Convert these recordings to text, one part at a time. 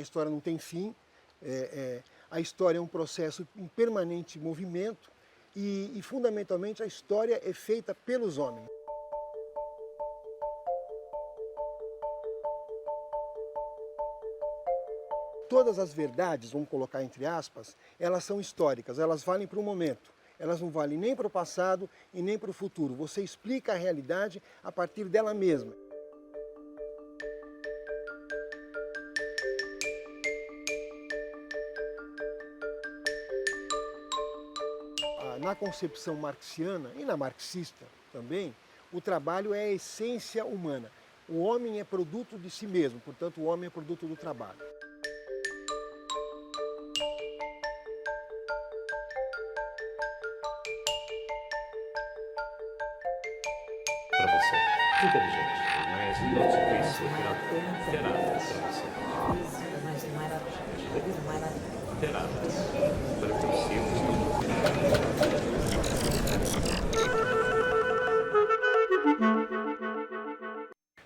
história não tem fim, a história é um processo em permanente movimento e fundamentalmente, a história é feita pelos homens. Todas as verdades, vamos colocar entre aspas, elas são históricas, elas valem para o momento. Elas não valem nem para o passado e nem para o futuro. Você explica a realidade a partir dela mesma. Na concepção marxiana e na marxista também, o trabalho é a essência humana. O homem é produto de si mesmo, portanto o homem é produto do trabalho. Para você, inteligente, mas não te conheço terá para você. Terá para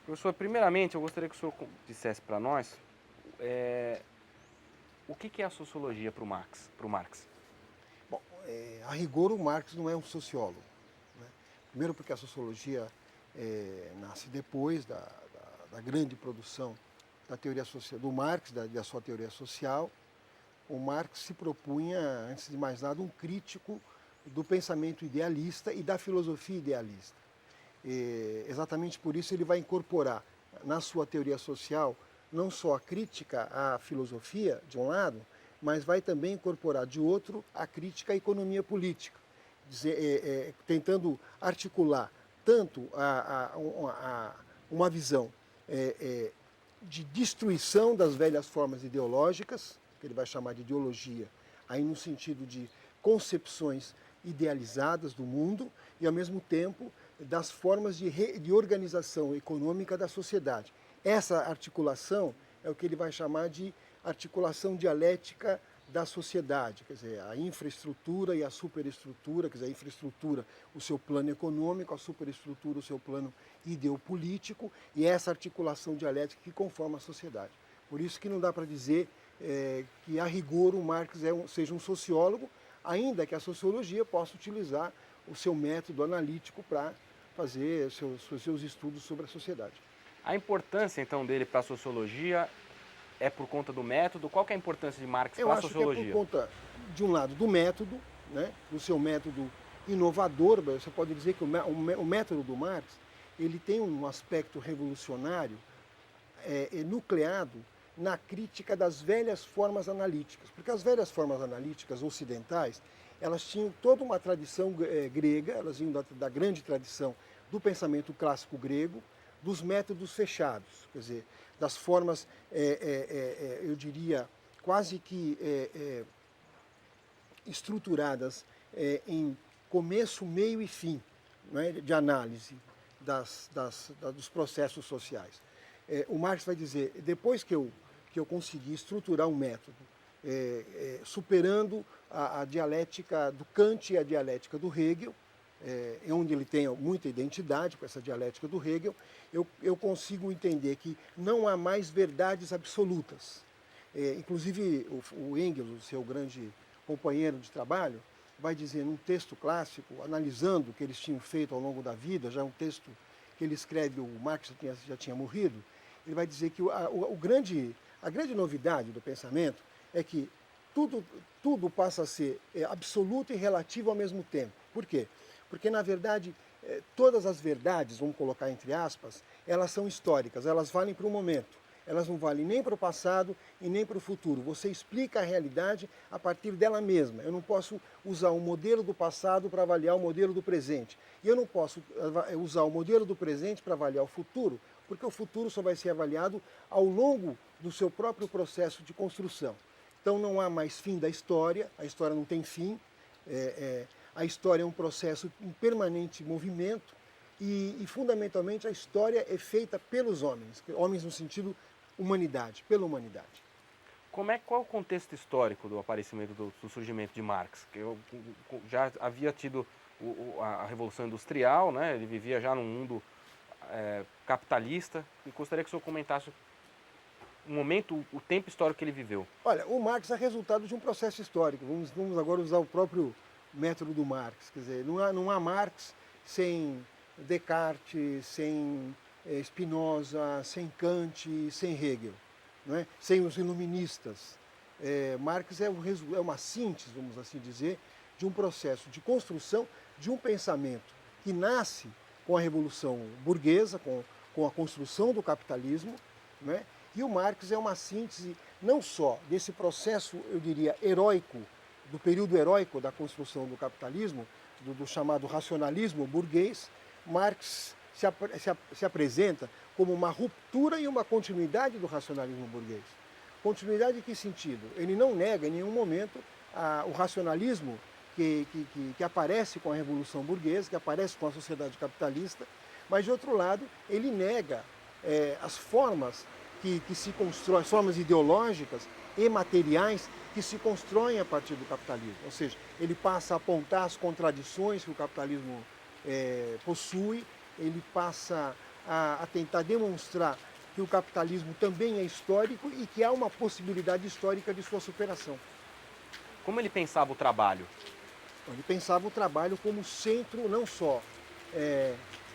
Professor, primeiramente eu gostaria que o senhor dissesse para nós o que é a sociologia para o Marx? Bom, a rigor o Marx não é um sociólogo, né? Primeiro porque a sociologia nasce depois da grande produção da teoria social, do Marx, da sua teoria social. O Marx se propunha, antes de mais nada, um crítico do pensamento idealista e da filosofia idealista. Exatamente por isso ele vai incorporar na sua teoria social não só a crítica à filosofia, de um lado, mas vai também incorporar, de outro, a crítica à economia política, tentando articular tanto uma visão de destruição das velhas formas ideológicas, que ele vai chamar de ideologia, aí no sentido de concepções idealizadas do mundo, e ao mesmo tempo das formas de organização econômica da sociedade. Essa articulação é o que ele vai chamar de articulação dialética da sociedade, quer dizer, a infraestrutura e a superestrutura, quer dizer, a infraestrutura, o seu plano econômico, a superestrutura, o seu plano ideopolítico, e essa articulação dialética que conforma a sociedade. Por isso que não dá para dizer que, a rigor, o Marx seja um sociólogo, ainda que a sociologia possa utilizar o seu método analítico para fazer seus estudos sobre a sociedade. A importância, então, dele para a sociologia é por conta do método? Qual que é a importância de Marx para a sociologia? Eu acho que é por conta, de um lado, do método, né, do seu método inovador. Você pode dizer que o método do Marx ele tem um aspecto revolucionário nucleado na crítica das velhas formas analíticas. Porque as velhas formas analíticas ocidentais, elas tinham toda uma tradição grega, elas vinham da grande tradição do pensamento clássico grego, dos métodos fechados, quer dizer, das formas, eu diria, quase que estruturadas em começo, meio e fim, né, de análise dos processos sociais. O Marx vai dizer, depois que eu consegui estruturar um método, superando a dialética do Kant e a dialética do Hegel, onde ele tem muita identidade com essa dialética do Hegel, eu consigo entender que não há mais verdades absolutas. Inclusive, o Engels, o seu grande companheiro de trabalho, vai dizer num texto clássico, analisando o que eles tinham feito ao longo da vida, já é um texto que ele escreve, o Marx já tinha morrido, ele vai dizer que a grande novidade do pensamento é que tudo passa a ser absoluto e relativo ao mesmo tempo. Por quê? Porque, na verdade, todas as verdades, vamos colocar entre aspas, elas são históricas, elas valem para o momento. Elas não valem nem para o passado e nem para o futuro. Você explica a realidade a partir dela mesma. Eu não posso usar o modelo do passado para avaliar o modelo do presente. E eu não posso usar o modelo do presente para avaliar o futuro, porque o futuro só vai ser avaliado ao longo do seu próprio processo de construção. Então não há mais fim da história, a história não tem fim, a história é um processo em permanente movimento e fundamentalmente, a história é feita pelos homens, homens no sentido humanidade, pela humanidade. Qual é o contexto histórico do aparecimento, do surgimento de Marx? Eu já havia tido a Revolução Industrial, né? Ele vivia já num mundo capitalista, e gostaria que o senhor comentasse o momento, o tempo histórico que ele viveu? Olha, o Marx é resultado de um processo histórico. Vamos agora usar o próprio método do Marx. Quer dizer, não há Marx sem Descartes, sem Spinoza, sem Kant, sem Hegel, não é? Sem os iluministas. Marx é uma síntese, vamos assim dizer, de um processo de construção de um pensamento que nasce com a Revolução Burguesa, com a construção do capitalismo, não é? E o Marx é uma síntese não só desse processo, eu diria, heróico, do período heróico da construção do capitalismo, do chamado racionalismo burguês. Marx se apresenta como uma ruptura e uma continuidade do racionalismo burguês. Continuidade em que sentido? Ele não nega em nenhum momento o racionalismo que aparece com a Revolução Burguesa, que aparece com a sociedade capitalista, mas, de outro lado, ele nega as formas que se constroem, as formas ideológicas e materiais que se constroem a partir do capitalismo. Ou seja, ele passa a apontar as contradições que o capitalismo possui, ele passa a tentar demonstrar que o capitalismo também é histórico e que há uma possibilidade histórica de sua superação. Como ele pensava o trabalho? Ele pensava o trabalho como centro não só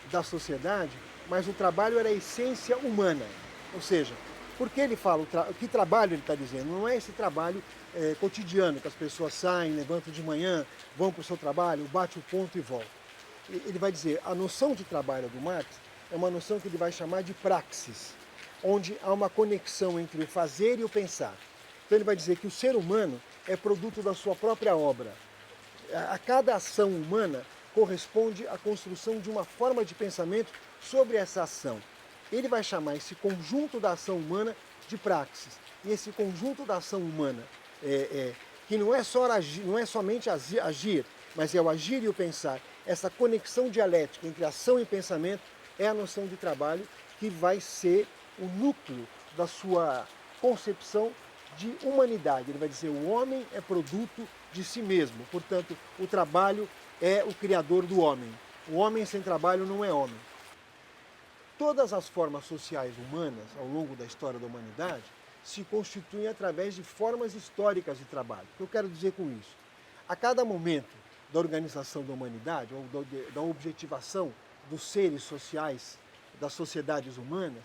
da sociedade, mas o trabalho era a essência humana. Ou seja, porque ele fala, que trabalho ele está dizendo? Não é esse trabalho cotidiano, que as pessoas saem, levantam de manhã, vão para o seu trabalho, bate o ponto e voltam. Ele vai dizer, a noção de trabalho do Marx é uma noção que ele vai chamar de praxis, onde há uma conexão entre o fazer e o pensar. Então ele vai dizer que o ser humano é produto da sua própria obra. A cada ação humana corresponde à construção de uma forma de pensamento sobre essa ação. Ele vai chamar esse conjunto da ação humana de praxis. E esse conjunto da ação humana, que não é somente agir, mas é o agir e o pensar, essa conexão dialética entre ação e pensamento, é a noção de trabalho que vai ser o núcleo da sua concepção de humanidade. Ele vai dizer, o homem é produto de si mesmo, portanto, o trabalho é o criador do homem. O homem sem trabalho não é homem. Todas as formas sociais humanas, ao longo da história da humanidade, se constituem através de formas históricas de trabalho. O que eu quero dizer com isso? A cada momento da organização da humanidade, ou da objetivação dos seres sociais, das sociedades humanas,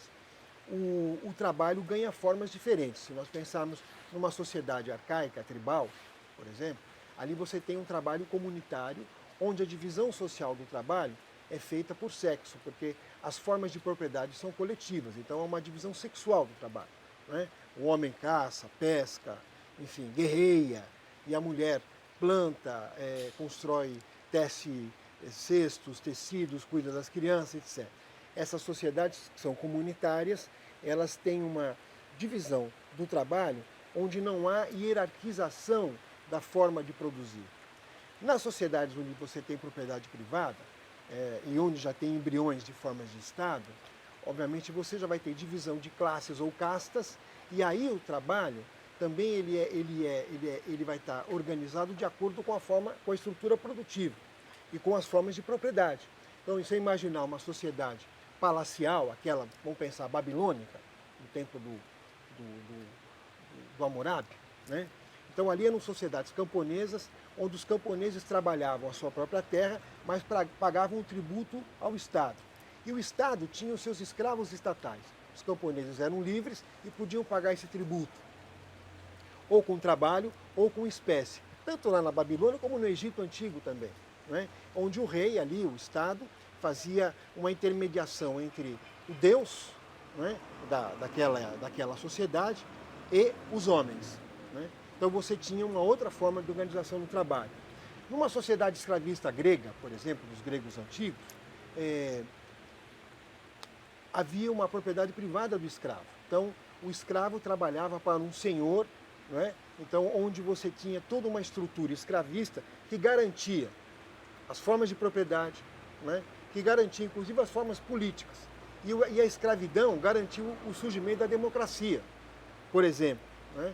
o trabalho ganha formas diferentes. Se nós pensarmos numa sociedade arcaica, tribal, por exemplo, ali você tem um trabalho comunitário, onde a divisão social do trabalho é feita por sexo, porque as formas de propriedade são coletivas, então é uma divisão sexual do trabalho, né? O homem caça, pesca, enfim, guerreia, e a mulher planta, constrói, tece cestos, tecidos, cuida das crianças, etc. Essas sociedades que são comunitárias, elas têm uma divisão do trabalho onde não há hierarquização da forma de produzir. Nas sociedades onde você tem propriedade privada, e onde já tem embriões de formas de Estado, obviamente você já vai ter divisão de classes ou castas, e aí o trabalho também ele vai estar organizado de acordo com a estrutura produtiva e com as formas de propriedade. Então, se você imaginar uma sociedade palacial, aquela, vamos pensar, babilônica, no tempo do Hammurabi, né? Então, ali eram sociedades camponesas, onde os camponeses trabalhavam a sua própria terra, mas pagavam um tributo ao Estado. E o Estado tinha os seus escravos estatais. Os camponeses eram livres e podiam pagar esse tributo, ou com trabalho, ou com espécie. Tanto lá na Babilônia, como no Egito Antigo também, né? Onde o rei ali, o Estado, fazia uma intermediação entre o Deus, né, daquela sociedade e os homens, né? Então você tinha uma outra forma de organização do trabalho. Numa sociedade escravista grega, por exemplo, dos gregos antigos, havia uma propriedade privada do escravo. Então o escravo trabalhava para um senhor, né? Então onde você tinha toda uma estrutura escravista que garantia as formas de propriedade, né? Que garantia inclusive as formas políticas. E a escravidão garantiu o surgimento da democracia, por exemplo, né?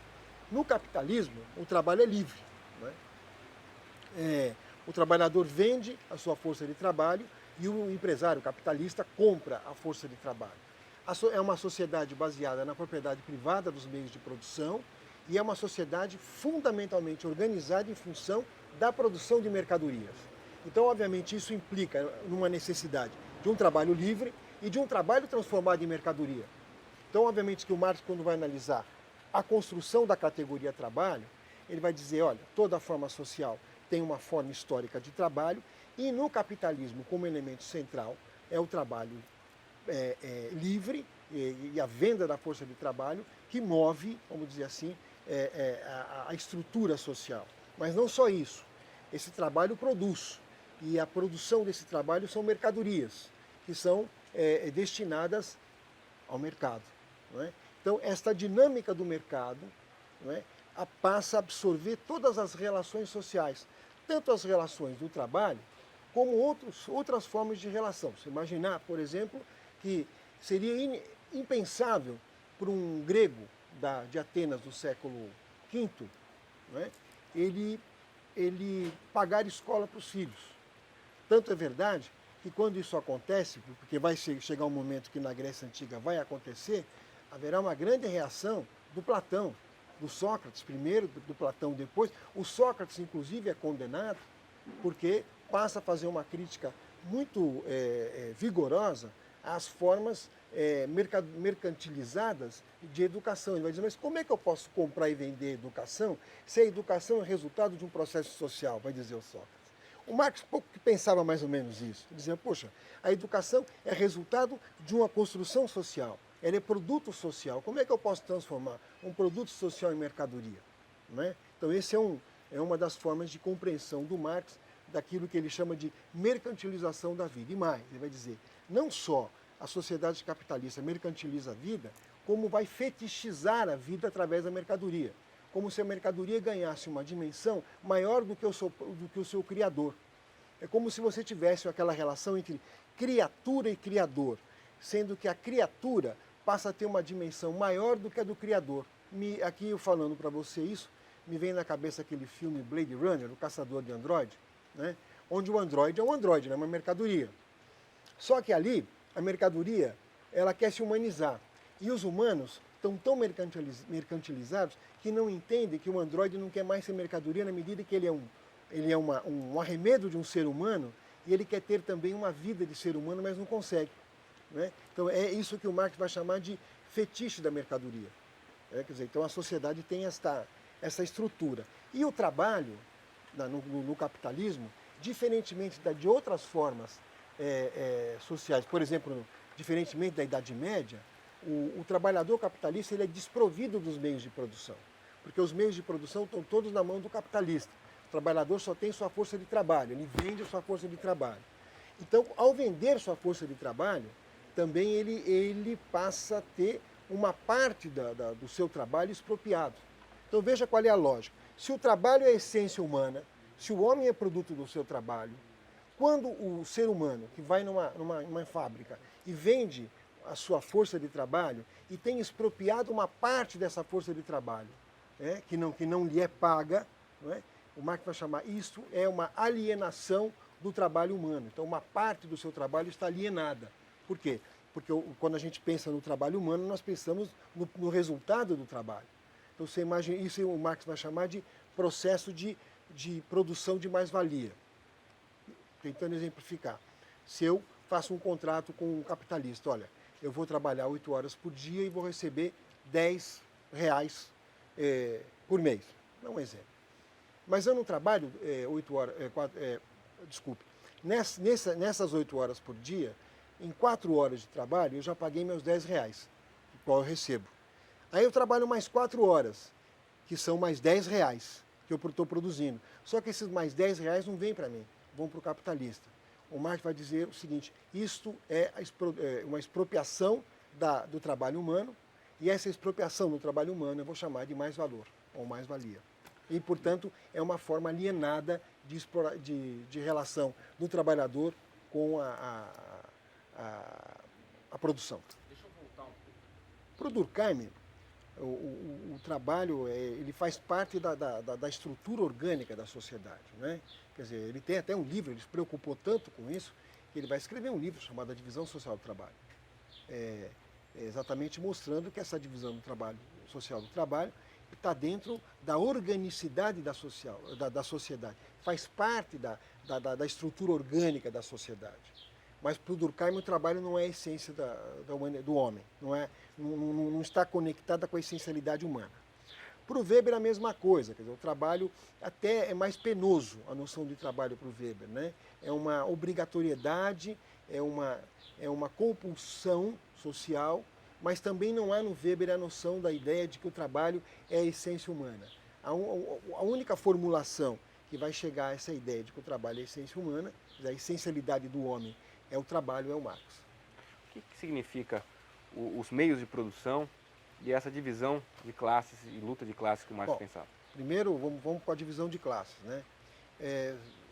No capitalismo, o trabalho é livre, né? O trabalhador vende a sua força de trabalho e o empresário capitalista compra a força de trabalho. É uma sociedade baseada na propriedade privada dos meios de produção e é uma sociedade fundamentalmente organizada em função da produção de mercadorias. Então, obviamente, isso implica numa necessidade de um trabalho livre e de um trabalho transformado em mercadoria. Então, obviamente, que o Marx, quando vai analisar a construção da categoria trabalho, ele vai dizer, olha, toda forma social tem uma forma histórica de trabalho e no capitalismo, como elemento central, é o trabalho livre e a venda da força de trabalho que move, vamos dizer assim, a estrutura social. Mas não só isso, esse trabalho produz e a produção desse trabalho são mercadorias que são destinadas ao mercado. Não é? Então, esta dinâmica do mercado, não é, passa a absorver todas as relações sociais, tanto as relações do trabalho, como outras formas de relação. Você imaginar, por exemplo, que seria impensável para um grego de Atenas do século V, não é, ele pagar escola para os filhos. Tanto é verdade que quando isso acontece, porque vai chegar um momento que na Grécia Antiga vai acontecer, haverá uma grande reação do Platão, do Sócrates primeiro, do Platão depois. O Sócrates, inclusive, é condenado porque passa a fazer uma crítica muito vigorosa às formas mercantilizadas de educação. Ele vai dizer, mas como é que eu posso comprar e vender educação se a educação é resultado de um processo social, vai dizer o Sócrates. O Marx pouco que pensava mais ou menos isso. Ele dizia, poxa, a educação é resultado de uma construção social. Ela é produto social. Como é que eu posso transformar um produto social em mercadoria? Não é? Então, esse é uma das formas de compreensão do Marx daquilo que ele chama de mercantilização da vida. E mais, ele vai dizer, não só a sociedade capitalista mercantiliza a vida, como vai fetichizar a vida através da mercadoria. Como se a mercadoria ganhasse uma dimensão maior do que o seu criador. É como se você tivesse aquela relação entre criatura e criador, sendo que a criatura passa a ter uma dimensão maior do que a do criador. Aqui eu falando para você isso, me vem na cabeça aquele filme Blade Runner, o Caçador de Android, né? Onde o androide é um androide, é uma mercadoria. Só que ali, a mercadoria, ela quer se humanizar. E os humanos estão tão mercantilizados que não entendem que o androide não quer mais ser mercadoria na medida que ele é um arremedo de um ser humano e ele quer ter também uma vida de ser humano, mas não consegue. Né? Então é isso que o Marx vai chamar de fetiche da mercadoria. Quer dizer, então a sociedade tem essa estrutura. E o trabalho no capitalismo, diferentemente de outras formas sociais, por exemplo, diferentemente da Idade Média, o trabalhador capitalista ele é desprovido dos meios de produção, porque os meios de produção estão todos na mão do capitalista. O trabalhador só tem sua força de trabalho, ele vende sua força de trabalho. Então, ao vender sua força de trabalho, também ele passa a ter uma parte do seu trabalho expropriado. Então, veja qual é a lógica. Se o trabalho é a essência humana, se o homem é produto do seu trabalho, quando o ser humano que vai numa fábrica e vende a sua força de trabalho e tem expropriado uma parte dessa força de trabalho, que não lhe é paga, não é? O Marx vai chamar isso uma alienação do trabalho humano. Então, uma parte do seu trabalho está alienada. Por quê? Porque quando a gente pensa no trabalho humano, nós pensamos no resultado do trabalho. Então, você imagina, isso o Marx vai chamar de processo de produção de mais-valia. Tentando exemplificar. Se eu faço um contrato com um capitalista, olha, eu vou trabalhar 8 horas por dia e vou receber R$10 por mês. Dá um exemplo. Mas eu não trabalho 8 horas, desculpe, nessas 8 horas por dia, em 4 horas de trabalho, eu já paguei meus R$10, qual eu recebo. Aí eu trabalho mais 4 horas, que são mais R$10 que eu estou produzindo. Só que esses mais R$10 não vêm para mim, vão para o capitalista. O Marx vai dizer o seguinte, isto é uma expropriação do trabalho humano, e essa expropriação do trabalho humano eu vou chamar de mais-valor, ou mais-valia. E, portanto, é uma forma alienada de relação do trabalhador com a produção. Deixa eu voltar um pouco. Para o Durkheim, o trabalho ele faz parte da estrutura orgânica da sociedade. Né? Quer dizer, ele tem até um livro, ele se preocupou tanto com isso, que ele vai escrever um livro chamado A Divisão Social do Trabalho. exatamente mostrando que essa divisão do trabalho, social do trabalho, está dentro da organicidade da sociedade, faz parte da estrutura orgânica da sociedade. Mas para o Durkheim o trabalho não é a essência do homem, não está conectada com a essencialidade humana. Para o Weber a mesma coisa, quer dizer, o trabalho até é mais penoso, a noção de trabalho para o Weber, né? É uma obrigatoriedade, é uma compulsão social, mas também não há no Weber a noção da ideia de que o trabalho é a essência humana. A única formulação que vai chegar a essa ideia de que o trabalho é a essência humana, a essencialidade do homem é o trabalho, é o Marx. O que significa os meios de produção e essa divisão de classes e luta de classes que o Marx pensava? Primeiro, vamos com a divisão de classes, né?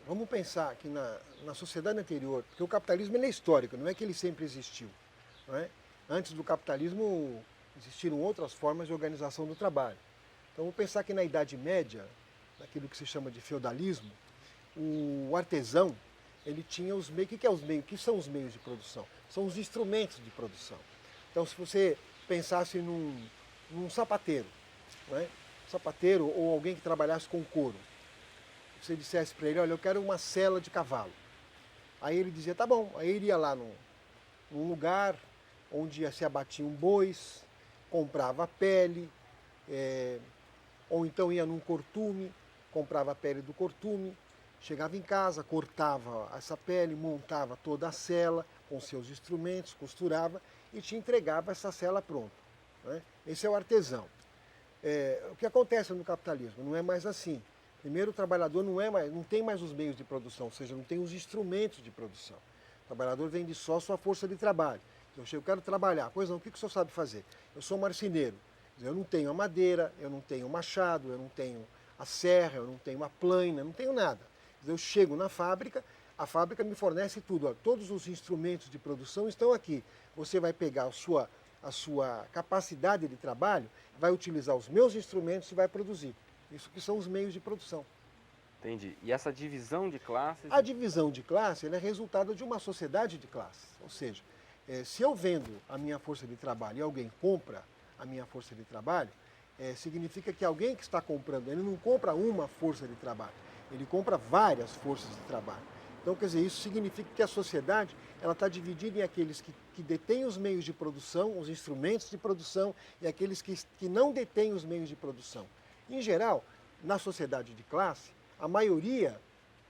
Vamos pensar que na sociedade anterior, porque o capitalismo ele é histórico, não é que ele sempre existiu, não é? Antes do capitalismo existiram outras formas de organização do trabalho. Então vamos pensar que na Idade Média, naquilo que se chama de feudalismo, o artesão ele tinha os meios. O que é os meios? O que são os meios de produção? São os instrumentos de produção. Então se você pensasse num sapateiro, não é? Sapateiro ou alguém que trabalhasse com couro, você dissesse para ele, olha, eu quero uma sela de cavalo. Aí ele dizia, tá bom. Aí ele ia lá num lugar onde se abatiam bois, comprava pele, ou então ia num cortume, comprava a pele do cortume, chegava em casa, cortava essa pele, montava toda a sela com seus instrumentos, costurava e te entregava essa sela pronta, né? Esse é o artesão. O que acontece no capitalismo? Não é mais assim. Primeiro, o trabalhador não tem mais os meios de produção, ou seja, não tem os instrumentos de produção. O trabalhador vende só sua força de trabalho. Eu quero trabalhar. Pois não, o que o senhor sabe fazer? Eu sou marceneiro. Eu não tenho a madeira, eu não tenho o machado, eu não tenho a serra, eu não tenho a plaina, eu não tenho nada. Eu chego na fábrica, a fábrica me fornece tudo. Ó, todos os instrumentos de produção estão aqui. Você vai pegar a sua capacidade de trabalho, vai utilizar os meus instrumentos e vai produzir. Isso que são os meios de produção. Entendi. E essa divisão de classes? A divisão de classe ela é resultado de uma sociedade de classes. Ou seja, se eu vendo a minha força de trabalho e alguém compra a minha força de trabalho, significa que alguém que está comprando, ele não compra uma força de trabalho, ele compra várias forças de trabalho. Então, quer dizer, isso significa que a sociedade ela está dividida em aqueles que detêm os meios de produção, os instrumentos de produção, e aqueles que não detêm os meios de produção. Em geral, na sociedade de classe, a maioria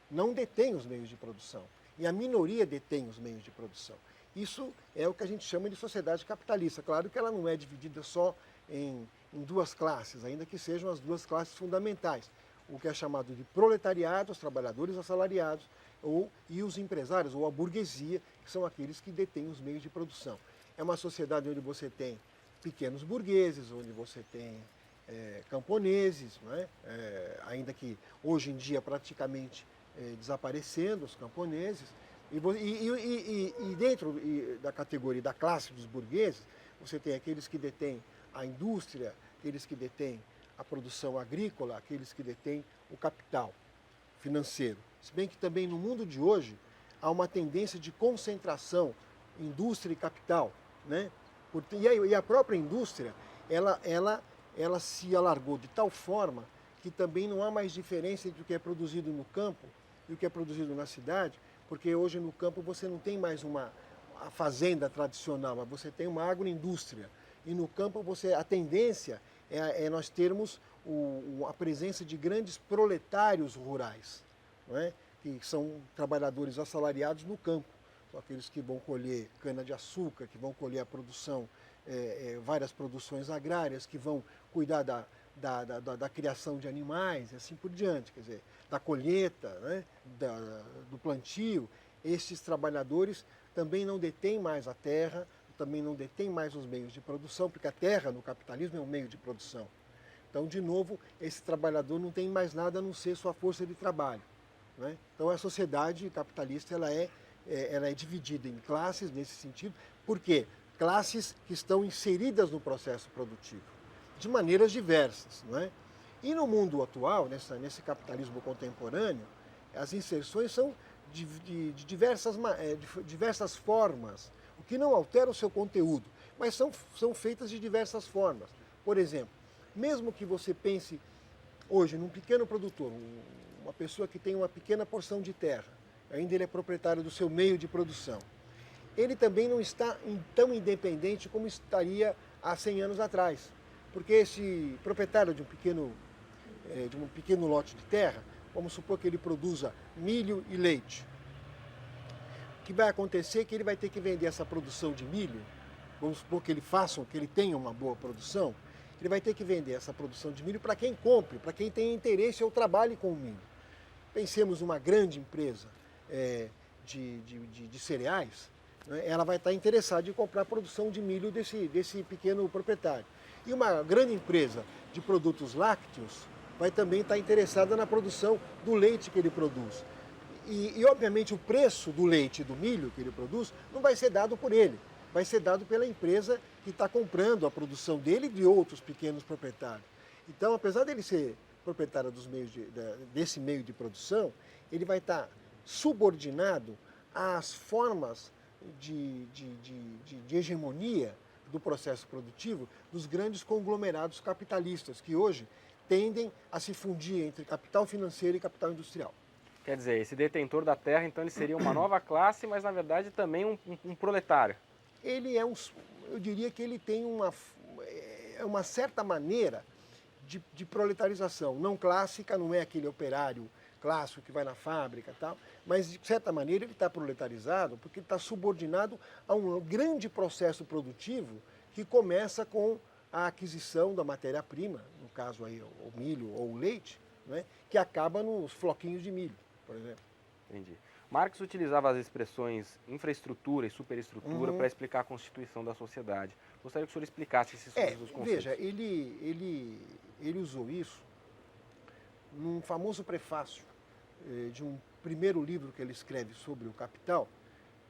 não detém os meios de produção e a minoria detém os meios de produção. Isso é o que a gente chama de sociedade capitalista. Claro que ela não é dividida só em duas classes, ainda que sejam as duas classes fundamentais. O que é chamado de proletariado, os trabalhadores assalariados, e os empresários, ou a burguesia, que são aqueles que detêm os meios de produção. É uma sociedade onde você tem pequenos burgueses, onde você tem camponeses, não é? Ainda que hoje em dia praticamente desaparecendo os camponeses, e dentro da categoria da classe dos burgueses, você tem aqueles que detêm a indústria, aqueles que detêm a produção agrícola, aqueles que detêm o capital financeiro. Se bem que também no mundo de hoje há uma tendência de concentração, indústria e capital, né? E a própria indústria, ela se alargou de tal forma que também não há mais diferença entre o que é produzido no campo e o que é produzido na cidade, porque hoje no campo você não tem mais a fazenda tradicional, mas você tem uma agroindústria. E no campo a tendência é nós termos a presença de grandes proletários rurais, não é? Que são trabalhadores assalariados no campo. São aqueles que vão colher cana-de-açúcar, que vão colher a produção, várias produções agrárias, que vão cuidar da criação de animais e assim por diante, quer dizer, da colheita, né? Do plantio. Esses trabalhadores também não detêm mais a terra, também não detêm mais os meios de produção, porque a terra no capitalismo é um meio de produção. Então, de novo, esse trabalhador não tem mais nada a não ser sua força de trabalho, né? Então, a sociedade capitalista ela é dividida em classes nesse sentido. Por quê? Classes que estão inseridas no processo produtivo, de maneiras diversas, não é? E no mundo atual, nesse capitalismo contemporâneo, as inserções são de diversas formas, o que não altera o seu conteúdo, mas são feitas de diversas formas. Por exemplo, mesmo que você pense hoje num pequeno produtor, uma pessoa que tem uma pequena porção de terra, ainda ele é proprietário do seu meio de produção, ele também não está tão independente como estaria há 100 anos atrás. Porque esse proprietário de um pequeno lote de terra, vamos supor que ele produza milho e leite. O que vai acontecer é que ele vai ter que vender essa produção de milho, vamos supor que ele tenha uma boa produção, ele vai ter que vender essa produção de milho para quem compre, para quem tem interesse ou trabalhe com o milho. Pensemos numa grande empresa de cereais, né? Ela vai estar interessada em comprar a produção de milho desse pequeno proprietário. E uma grande empresa de produtos lácteos vai também estar interessada na produção do leite que ele produz. E obviamente, o preço do leite e do milho que ele produz não vai ser dado por ele, vai ser dado pela empresa que está comprando a produção dele e de outros pequenos proprietários. Então, apesar dele ser proprietário desse meio de produção, ele vai estar subordinado às formas de hegemonia do processo produtivo dos grandes conglomerados capitalistas, que hoje tendem a se fundir entre capital financeiro e capital industrial. Quer dizer, esse detentor da terra, então, ele seria uma nova classe, mas na verdade também um proletário. Ele eu diria que ele tem uma certa maneira de proletarização, não clássica, não é aquele operário clássico que vai na fábrica e tal, mas de certa maneira ele está proletarizado porque ele está subordinado a um grande processo produtivo que começa com a aquisição da matéria-prima, no caso aí o milho ou o leite, né, que acaba nos floquinhos de milho, por exemplo. Entendi. Marx utilizava as expressões infraestrutura e superestrutura para explicar a constituição da sociedade. Gostaria que o senhor explicasse esses conceitos. Veja, ele usou isso num famoso prefácio de um primeiro livro que ele escreve sobre o Capital,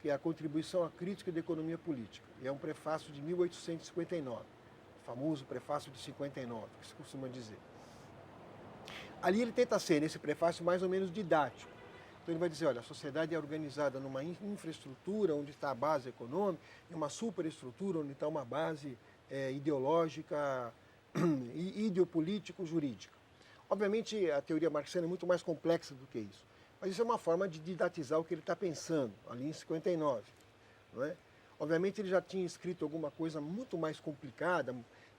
que é a Contribuição à Crítica da Economia Política. E é um prefácio de 1859, o famoso prefácio de 59, que se costuma dizer. Ali ele tenta ser, nesse prefácio, mais ou menos didático. Então ele vai dizer, olha, a sociedade é organizada numa infraestrutura onde está a base econômica, e uma superestrutura onde está uma base ideológica e ideopolítico-jurídica. Obviamente, a teoria marxiana é muito mais complexa do que isso, mas isso é uma forma de didatizar o que ele está pensando, ali em 59. Não é? Obviamente, ele já tinha escrito alguma coisa muito mais complicada,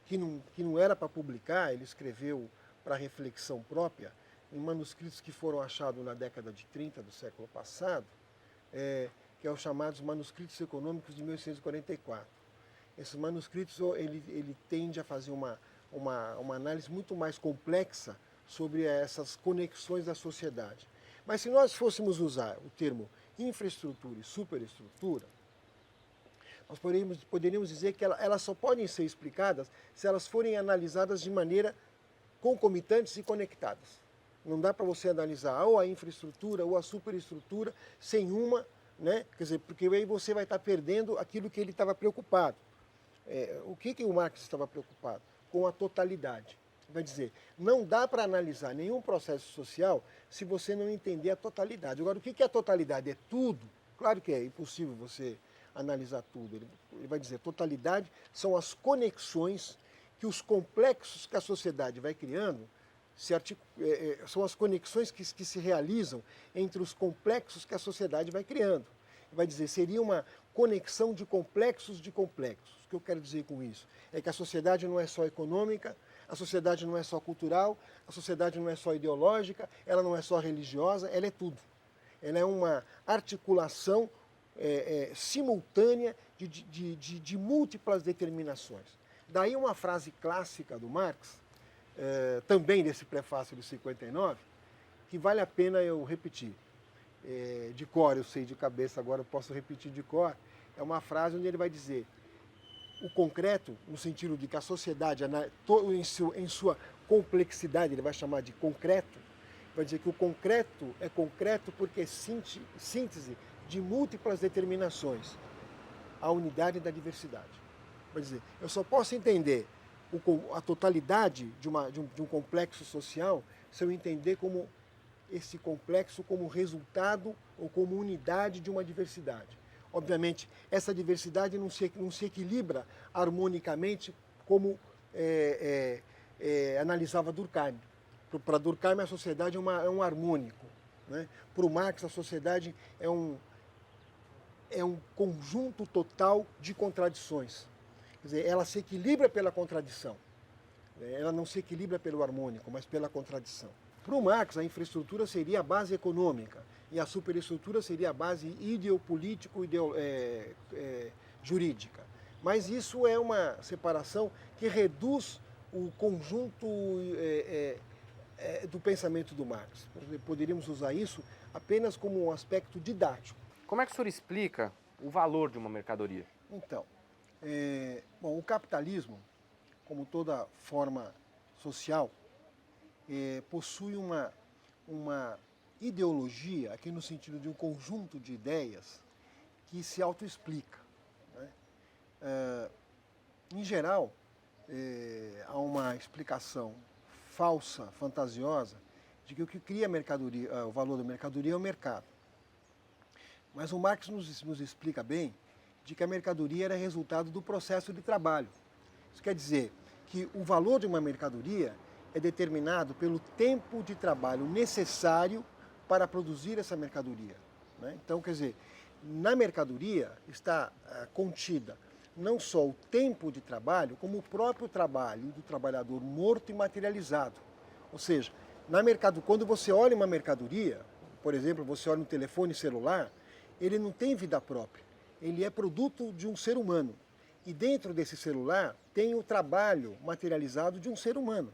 que não era para publicar, ele escreveu para reflexão própria, em manuscritos que foram achados na década de 30 do século passado, que é os chamados manuscritos econômicos de 1844. Esses manuscritos, ele tende a fazer uma análise muito mais complexa sobre essas conexões da sociedade. Mas se nós fôssemos usar o termo infraestrutura e superestrutura, nós poderíamos dizer que elas só podem ser explicadas se elas forem analisadas de maneira concomitantes e conectadas. Não dá para você analisar ou a infraestrutura ou a superestrutura sem uma, né? Quer dizer, porque aí você vai estar perdendo aquilo que ele estava preocupado. O que o Marx estava preocupado? Com a totalidade. Vai dizer, não dá para analisar nenhum processo social se você não entender a totalidade. Agora, o que é a totalidade? É tudo? Claro que é impossível você analisar tudo. Ele vai dizer, totalidade são as conexões que os complexos que a sociedade vai criando, são as conexões que se realizam entre os complexos que a sociedade vai criando. Vai dizer, seria uma conexão de complexos de complexos. O que eu quero dizer com isso? É que a sociedade não é só econômica, a sociedade não é só cultural, a sociedade não é só ideológica, ela não é só religiosa, ela é tudo. Ela é uma articulação simultânea de múltiplas determinações. Daí uma frase clássica do Marx, também desse prefácio de 59, que vale a pena eu repetir. De cor, eu sei de cabeça, agora eu posso repetir de cor. É uma frase onde ele vai dizer o concreto, no sentido de que a sociedade, em sua complexidade, ele vai chamar de concreto, vai dizer que o concreto é concreto porque é síntese de múltiplas determinações, a unidade da diversidade. Vai dizer, eu só posso entender a totalidade de um complexo social se eu entender como esse complexo como resultado ou como unidade de uma diversidade. Obviamente, essa diversidade não se equilibra harmonicamente como analisava Durkheim. Para Durkheim, a sociedade é um harmônico. Né? Para o Marx, a sociedade é um conjunto total de contradições. Quer dizer, ela se equilibra pela contradição. Ela não se equilibra pelo harmônico, mas pela contradição. Para o Marx, a infraestrutura seria a base econômica e a superestrutura seria a base jurídica. Mas isso é uma separação que reduz o conjunto do pensamento do Marx. Poderíamos usar isso apenas como um aspecto didático. Como é que o senhor explica o valor de uma mercadoria? Então, o capitalismo, como toda forma social, possui uma ideologia, aqui no sentido de um conjunto de ideias, que se autoexplica. Né? Em geral, há uma explicação falsa, fantasiosa, de que o que cria a mercadoria, o valor da mercadoria é o mercado. Mas o Marx nos explica bem de que a mercadoria era resultado do processo de trabalho. Isso quer dizer que o valor de uma mercadoria é determinado pelo tempo de trabalho necessário para produzir essa mercadoria. Né? Então, quer dizer, na mercadoria está contida não só o tempo de trabalho, como o próprio trabalho do trabalhador morto e materializado. Ou seja, quando você olha uma mercadoria, por exemplo, você olha um telefone celular, ele não tem vida própria. Ele é produto de um ser humano. E dentro desse celular tem o trabalho materializado de um ser humano.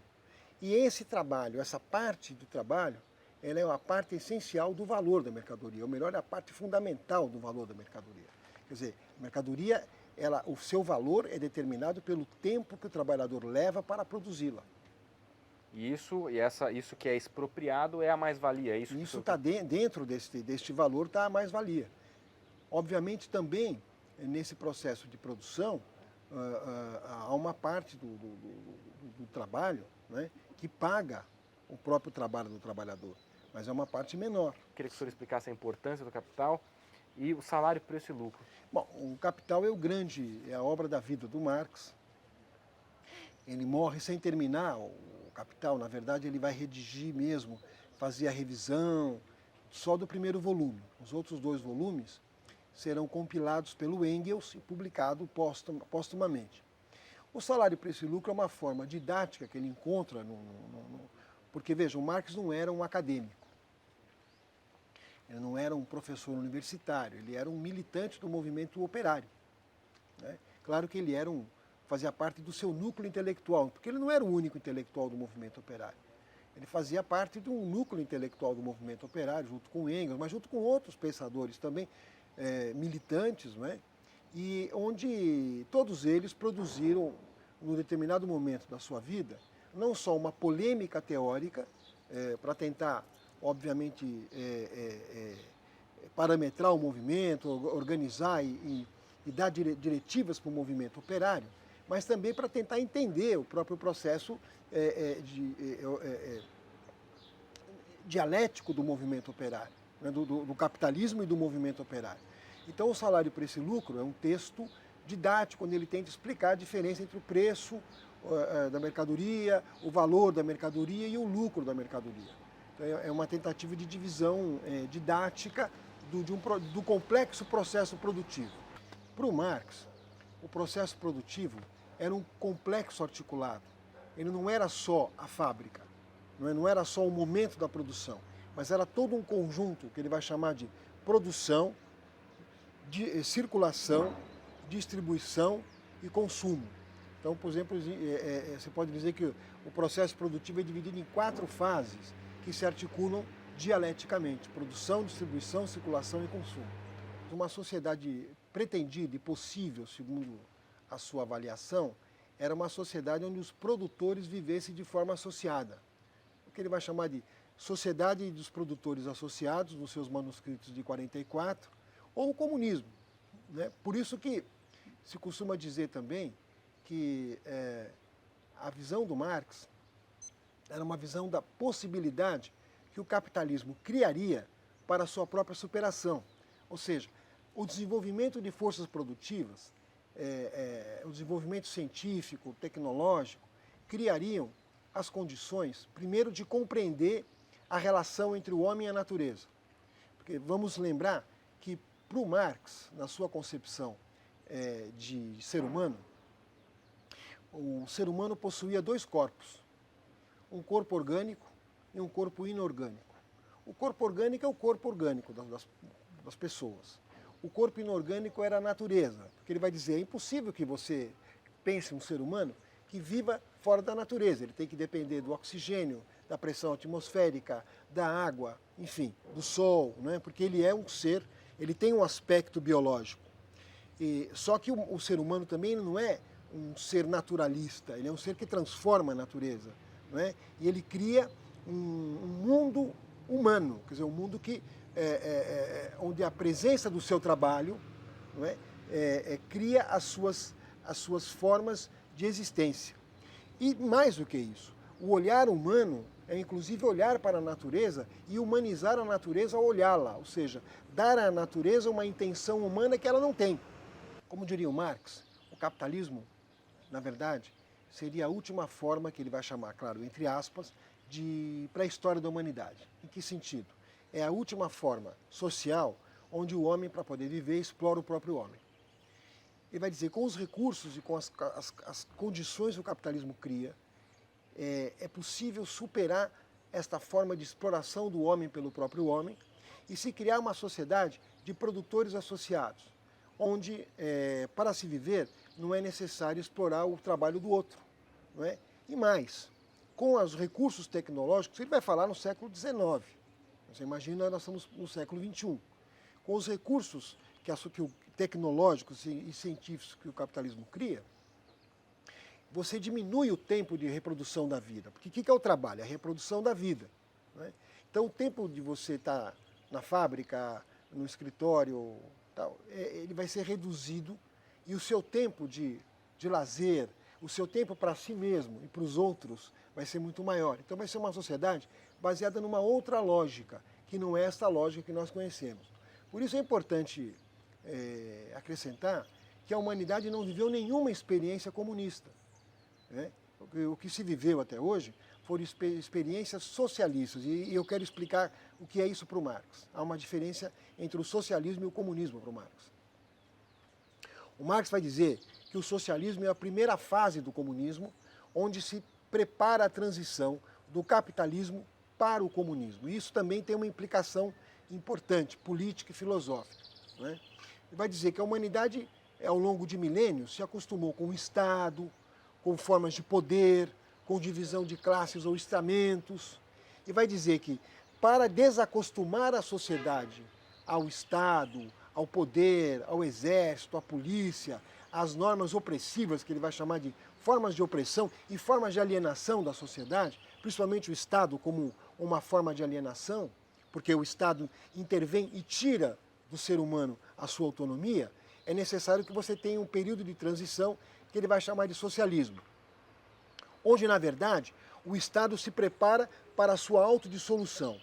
E esse trabalho, essa parte do trabalho, ela é a parte essencial do valor da mercadoria, ou melhor, é a parte fundamental do valor da mercadoria. Quer dizer, a mercadoria, o seu valor é determinado pelo tempo que o trabalhador leva para produzi-la. Isso que é expropriado é a mais-valia, é isso? Isso está dentro deste valor, está a mais-valia. Obviamente também, nesse processo de produção, há uma parte do trabalho, né, que paga o próprio trabalho do trabalhador, mas é uma parte menor. Queria que o senhor explicasse a importância do capital e o salário, preço e lucro. Bom, o Capital é a obra da vida do Marx. Ele morre sem terminar o Capital, na verdade ele vai redigir mesmo, fazer a revisão só do primeiro volume. Os outros 2 volumes serão compilados pelo Engels e publicados postumamente. O salário, preço e lucro é uma forma didática que ele encontra, porque, veja, o Marx não era um acadêmico, ele não era um professor universitário, ele era um militante do movimento operário. Né? Claro que ele fazia parte do seu núcleo intelectual, porque ele não era o único intelectual do movimento operário. Ele fazia parte de um núcleo intelectual do movimento operário, junto com Engels, mas junto com outros pensadores também, militantes, não é? E onde todos eles produziram, num determinado momento da sua vida, não só uma polêmica teórica, para tentar, obviamente, parametrar o movimento, organizar e dar diretivas para o movimento operário, mas também para tentar entender o próprio processo dialético do movimento operário, né, do capitalismo e do movimento operário. Então, o Salário, Preço e Lucro é um texto didático, onde ele tenta explicar a diferença entre o preço da mercadoria, o valor da mercadoria e o lucro da mercadoria. Então, é uma tentativa de divisão didática do complexo processo produtivo. Para o Marx, o processo produtivo era um complexo articulado. Ele não era só a fábrica, não era só o momento da produção, mas era todo um conjunto que ele vai chamar de produção, de circulação, distribuição e consumo. Então, por exemplo, você pode dizer que o processo produtivo é dividido em 4 fases que se articulam dialeticamente: produção, distribuição, circulação e consumo. Uma sociedade pretendida e possível, segundo a sua avaliação, era uma sociedade onde os produtores vivessem de forma associada. O que ele vai chamar de Sociedade dos Produtores Associados, nos seus manuscritos de 44, ou o comunismo. Né? Por isso que se costuma dizer também que a visão do Marx era uma visão da possibilidade que o capitalismo criaria para a sua própria superação. Ou seja, o desenvolvimento de forças produtivas, o desenvolvimento científico, tecnológico, criariam as condições, primeiro, de compreender a relação entre o homem e a natureza. Porque vamos lembrar que, para o Marx, na sua concepção de ser humano, o ser humano possuía dois corpos, um corpo orgânico e um corpo inorgânico. O corpo orgânico é o corpo orgânico das pessoas. O corpo inorgânico era a natureza, porque ele vai dizer, é impossível que você pense um ser humano que viva fora da natureza. Ele tem que depender do oxigênio, da pressão atmosférica, da água, enfim, do sol, não é? Porque ele é um ser, ele tem um aspecto biológico. Só que o ser humano também não é um ser naturalista, ele é um ser que transforma a natureza, não é? E ele cria um mundo humano, quer dizer, um mundo que, onde a presença do seu trabalho, não é? Cria as suas formas de existência. E mais do que isso, o olhar humano é inclusive olhar para a natureza e humanizar a natureza ao olhá-la, ou seja, dar à natureza uma intenção humana que ela não tem. Como diria o Marx, o capitalismo, na verdade, seria a última forma, que ele vai chamar, claro, entre aspas, de pré-história da humanidade. Em que sentido? É a última forma social onde o homem, para poder viver, explora o próprio homem. Ele vai dizer, com os recursos e com as condições que o capitalismo cria, é possível superar esta forma de exploração do homem pelo próprio homem e se criar uma sociedade de produtores associados, onde, para se viver, não é necessário explorar o trabalho do outro. Não é? E mais, com os recursos tecnológicos, ele vai falar no século XIX, você imagina, nós estamos no século XXI. Com os recursos tecnológicos e científicos que o capitalismo cria, você diminui o tempo de reprodução da vida. Porque o que é o trabalho? É a reprodução da vida. Né? Então, o tempo de você estar na fábrica, no escritório, tal, ele vai ser reduzido e o seu tempo de lazer, o seu tempo para si mesmo e para os outros vai ser muito maior. Então, vai ser uma sociedade baseada numa outra lógica, que não é essa lógica que nós conhecemos. Por isso é importante acrescentar que a humanidade não viveu nenhuma experiência comunista. Né? O que se viveu até hoje foram experiências socialistas, e eu quero explicar o que é isso para o Marx. Há uma diferença entre o socialismo e o comunismo para o Marx. O Marx vai dizer que o socialismo é a primeira fase do comunismo, onde se prepara a transição do capitalismo para o comunismo. E isso também tem uma implicação importante, política e filosófica. Né? Ele vai dizer que a humanidade, ao longo de milênios, se acostumou com o Estado, com formas de poder, com divisão de classes ou estamentos. E vai dizer que, para desacostumar a sociedade ao Estado, ao poder, ao exército, à polícia, às normas opressivas, que ele vai chamar de formas de opressão e formas de alienação da sociedade, principalmente o Estado como uma forma de alienação, porque o Estado intervém e tira do ser humano a sua autonomia, é necessário que você tenha um período de transição que ele vai chamar de socialismo, onde, na verdade, o Estado se prepara para a sua autodissolução.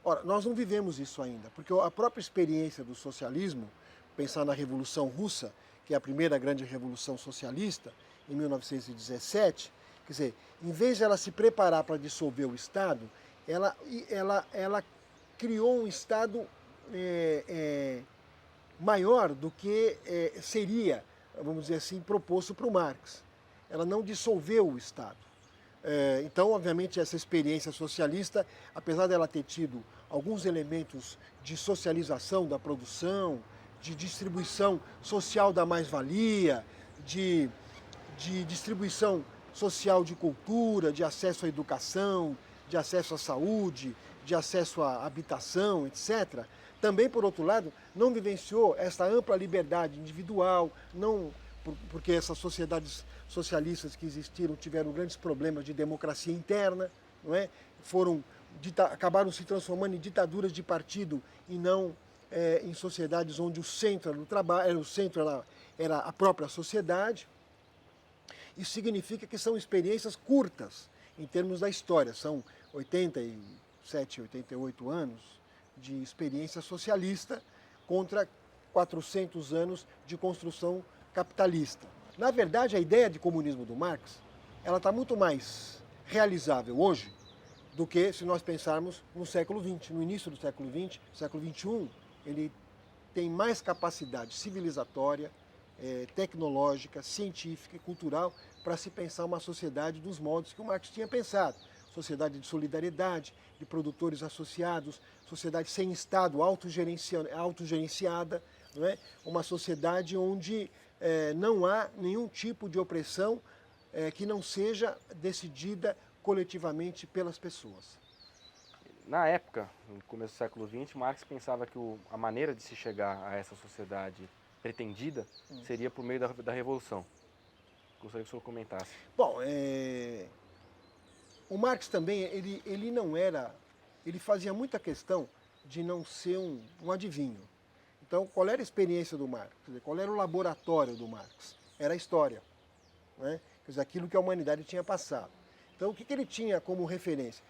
Ora, nós não vivemos isso ainda, porque a própria experiência do socialismo, pensar na Revolução Russa, que é a primeira grande revolução socialista, em 1917, quer dizer, em vez de ela se preparar para dissolver o Estado, ela criou um Estado maior do que seria, vamos dizer assim, proposto para o Marx. Ela não dissolveu o Estado. Então, obviamente, essa experiência socialista, apesar dela ter tido alguns elementos de socialização da produção, de distribuição social da mais-valia, de distribuição social de cultura, de acesso à educação, de acesso à saúde, de acesso à habitação, etc., também, por outro lado, não vivenciou essa ampla liberdade individual, não porque essas sociedades socialistas que existiram tiveram grandes problemas de democracia interna, não é? Acabaram se transformando em ditaduras de partido e não em sociedades onde o centro era o trabalho, o centro era a própria sociedade. Isso significa que são experiências curtas em termos da história, são 87, 88 anos de experiência socialista contra 400 anos de construção capitalista. Na verdade, a ideia de comunismo do Marx, ela está muito mais realizável hoje do que se nós pensarmos no século XX. No início do século XX, século XXI, ele tem mais capacidade civilizatória, tecnológica, científica e cultural para se pensar uma sociedade dos modos que o Marx tinha pensado. Sociedade de solidariedade, de produtores associados, sociedade sem Estado, autogerenciada, não é? Uma sociedade onde não há nenhum tipo de opressão que não seja decidida coletivamente pelas pessoas. Na época, no começo do século XX, Marx pensava que a maneira de se chegar a essa sociedade pretendida seria por meio da revolução. Gostaria que o senhor comentasse. Bom, o Marx também, ele não era, ele fazia muita questão de não ser um adivinho. Então, qual era a experiência do Marx? Quer dizer, qual era o laboratório do Marx? Era a história, né? Quer dizer, aquilo que a humanidade tinha passado. Então, o que ele tinha como referência?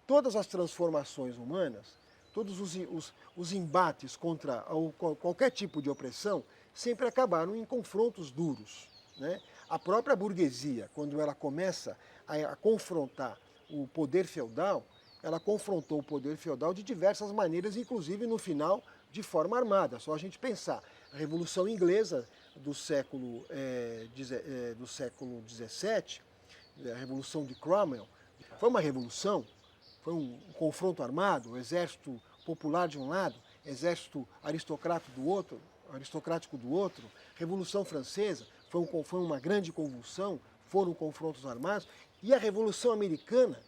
Todas as transformações humanas, todos os embates contra qualquer tipo de opressão, sempre acabaram em confrontos duros, né? A própria burguesia, quando ela começa a confrontar o poder feudal, ela confrontou o poder feudal de diversas maneiras, inclusive no final de forma armada. Só a gente pensar, a Revolução Inglesa do século XVII, a Revolução de Cromwell, foi uma revolução, foi um confronto armado, o exército popular de um lado, exército aristocrático do outro. Revolução Francesa foi uma grande convulsão, foram confrontos armados. E a Revolução Americana,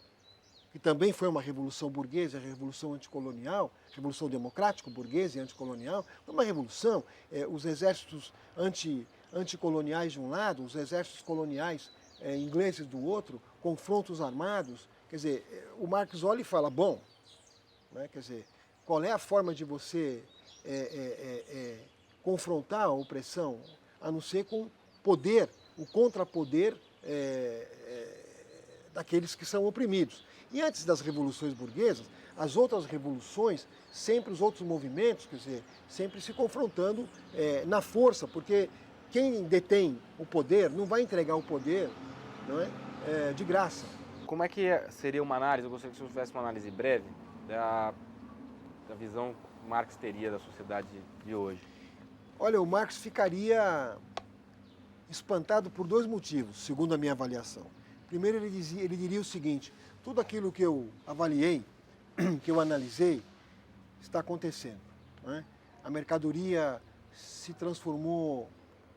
que também foi uma revolução burguesa, a revolução anticolonial, revolução democrática, burguesa e anticolonial, foi uma revolução. Os exércitos anticoloniais de um lado, os exércitos coloniais ingleses do outro, confrontos armados. Quer dizer, o Marx olha e fala, bom, né, quer dizer, qual é a forma de você confrontar a opressão, a não ser com poder, o contrapoder daqueles que são oprimidos. E antes das revoluções burguesas, as outras revoluções, sempre os outros movimentos, quer dizer, sempre se confrontando na força, porque quem detém o poder não vai entregar o poder, não é, de graça. Como é que seria uma análise, eu gostaria que o senhor fizesse uma análise breve da visão que Marx teria da sociedade de hoje? Olha, o Marx ficaria espantado por dois motivos, segundo a minha avaliação. Primeiro, ele diria o seguinte, tudo aquilo que eu avaliei, que eu analisei, está acontecendo, né? A mercadoria se transformou,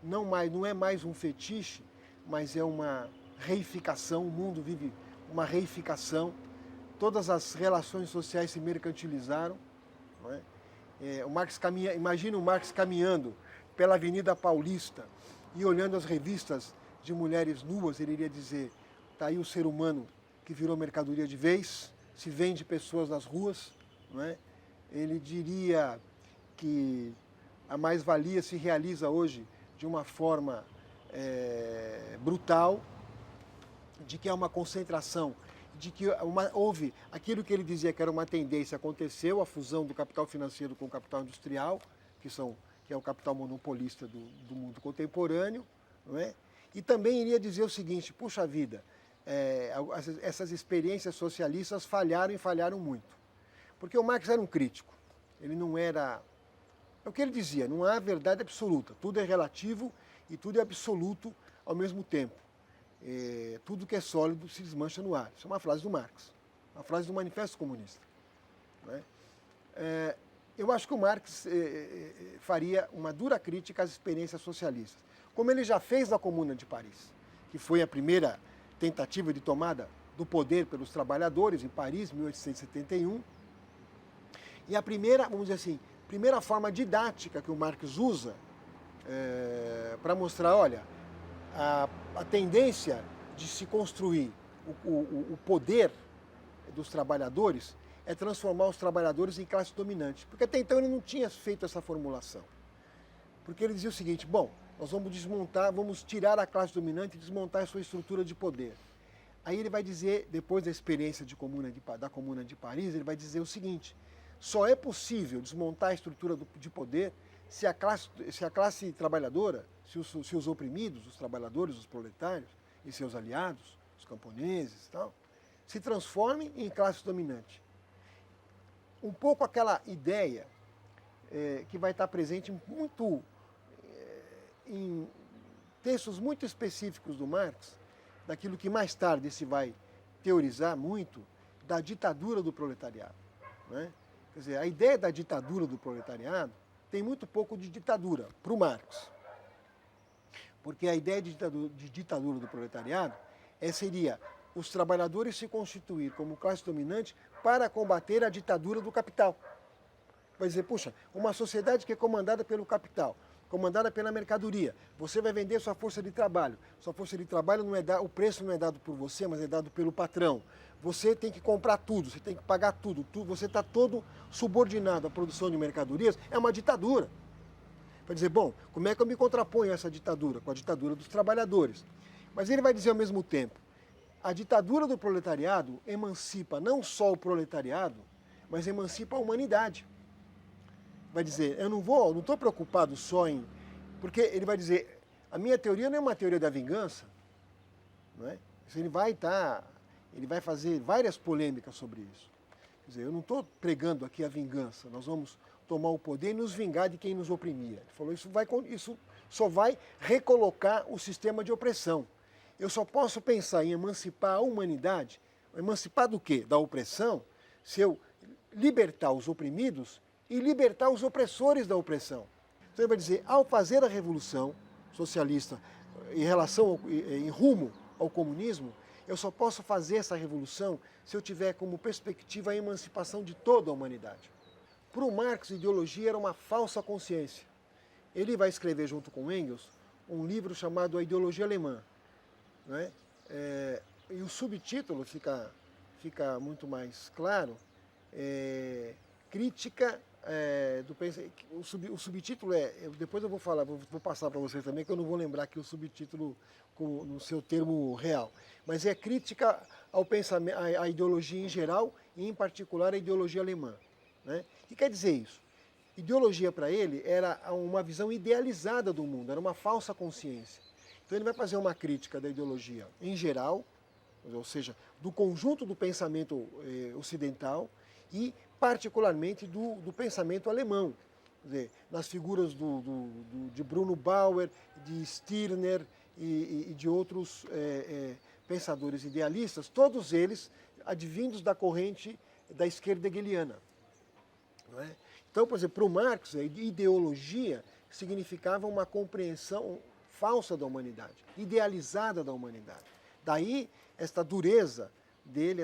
não é mais um fetiche, mas é uma reificação, o mundo vive uma reificação, todas as relações sociais se mercantilizaram, não é? O Marx imagina o Marx caminhando pela Avenida Paulista e olhando as revistas de mulheres nuas, ele iria dizer, está aí o ser humano que virou mercadoria de vez, se vende pessoas nas ruas, não é? Ele diria que a mais-valia se realiza hoje de uma forma brutal, de que há uma concentração, de que houve aquilo que ele dizia que era uma tendência, aconteceu, a fusão do capital financeiro com o capital industrial, que é o capital monopolista do mundo contemporâneo, não é? E também iria dizer o seguinte, puxa vida, essas experiências socialistas falharam e falharam muito. Porque o Marx era um crítico, ele não era... É o que ele dizia, não há verdade absoluta, tudo é relativo e tudo é absoluto ao mesmo tempo. Tudo que é sólido se desmancha no ar. Isso é uma frase do Marx, uma frase do Manifesto Comunista. Né? Eu acho que o Marx faria uma dura crítica às experiências socialistas, como ele já fez na Comuna de Paris, que foi a primeira tentativa de tomada do poder pelos trabalhadores em Paris, 1871, e a primeira, vamos dizer assim, primeira forma didática que o Marx usa para mostrar, olha, a tendência de se construir o poder dos trabalhadores é transformar os trabalhadores em classe dominante. Porque até então ele não tinha feito essa formulação. Porque ele dizia o seguinte, bom, nós vamos tirar a classe dominante e desmontar a sua estrutura de poder. Aí ele vai dizer, depois da experiência da Comuna de Paris, ele vai dizer o seguinte, só é possível desmontar a estrutura de poder se a classe trabalhadora, se os oprimidos, os trabalhadores, os proletários e seus aliados, os camponeses e tal, se transformem em classe dominante. Um pouco aquela ideia que vai estar presente em textos muito específicos do Marx, daquilo que mais tarde se vai teorizar muito, da ditadura do proletariado. Né? Quer dizer, a ideia da ditadura do proletariado tem muito pouco de ditadura para o Marx. Porque a ideia de ditadura do proletariado seria os trabalhadores se constituir como classe dominante para combater a ditadura do capital. Vai dizer, puxa, uma sociedade que é comandada pelo capital, comandada pela mercadoria, você vai vender sua força de trabalho. Sua força de trabalho o preço não é dado por você, mas é dado pelo patrão. Você tem que comprar tudo, você tem que pagar tudo, você está todo subordinado à produção de mercadorias, é uma ditadura. Vai dizer, bom, como é que eu me contraponho a essa ditadura? Com a ditadura dos trabalhadores. Mas ele vai dizer ao mesmo tempo, a ditadura do proletariado emancipa não só o proletariado, mas emancipa a humanidade. Vai dizer, eu não estou preocupado só em... Porque ele vai dizer, a minha teoria não é uma teoria da vingança, não é? Ele vai fazer várias polêmicas sobre isso. Quer dizer, eu não estou pregando aqui a vingança, nós vamos tomar o poder e nos vingar de quem nos oprimia. Ele falou, isso só vai recolocar o sistema de opressão. Eu só posso pensar em emancipar a humanidade, emancipar do quê? Da opressão, se eu libertar os oprimidos e libertar os opressores da opressão. Então ele vai dizer, ao fazer a revolução socialista em rumo ao comunismo, eu só posso fazer essa revolução se eu tiver como perspectiva a emancipação de toda a humanidade. Para o Marx, ideologia era uma falsa consciência. Ele vai escrever junto com Engels um livro chamado A Ideologia Alemã. Não é? E o subtítulo fica muito mais claro, crítica do pensamento. O subtítulo depois eu vou falar, vou passar para vocês também, que eu não vou lembrar aqui o subtítulo no seu termo real, mas é crítica ao pensamento, à ideologia em geral e em particular a ideologia alemã. Né? O que quer dizer isso? Ideologia para ele era uma visão idealizada do mundo, era uma falsa consciência. Então ele vai fazer uma crítica da ideologia em geral, ou seja, do conjunto do pensamento ocidental e particularmente do pensamento alemão. Quer dizer, nas figuras de Bruno Bauer, de Stirner e de outros pensadores idealistas, todos eles advindos da corrente da esquerda hegeliana. Não é? Então, por exemplo, para o Marx, a ideologia significava uma compreensão falsa da humanidade, idealizada da humanidade. Daí, esta dureza dele,